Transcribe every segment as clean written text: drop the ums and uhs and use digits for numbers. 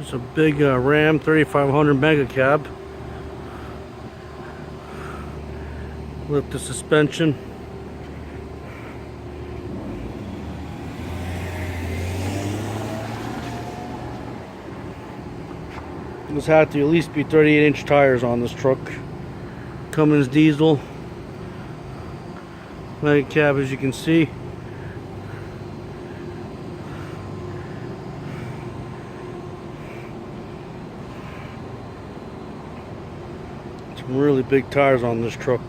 It's a big Ram 3500 Mega Cab. Lift the suspension. This had to at least be 38-inch tires on this truck. Cummins diesel. Mega Cab, as you can see. Some really big tires on this truck.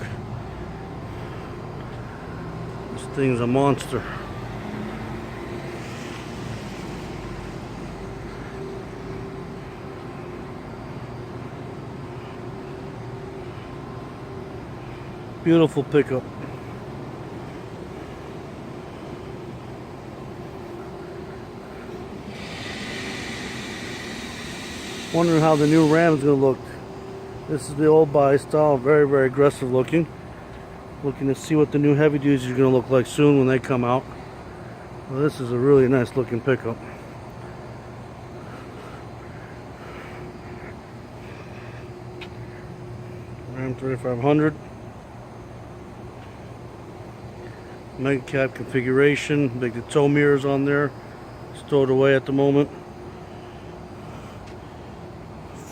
This thing's a monster. Beautiful pickup. Wondering how the new Ram is going to look. This is the old body style, very, very aggressive looking. Looking to see what the new heavy duties are going to look like soon when they come out. Well, this is a really nice looking pickup. Ram 3500. Mega Cab configuration. Big the tow mirrors on there. Stowed away at the moment.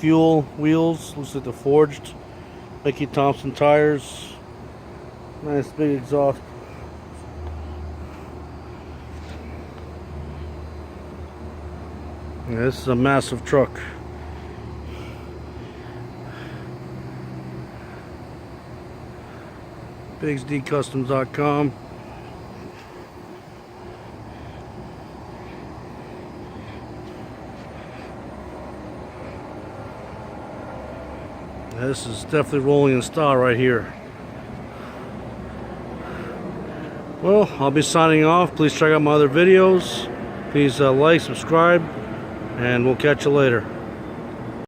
Fuel wheels, looks like they're forged. Mickey Thompson tires. Nice big exhaust. Yeah, this is a massive truck. BigsDCustoms.com. This is definitely rolling in style right here. Well, I'll be signing off. Please check out my other videos. Please like, subscribe, and we'll catch you later.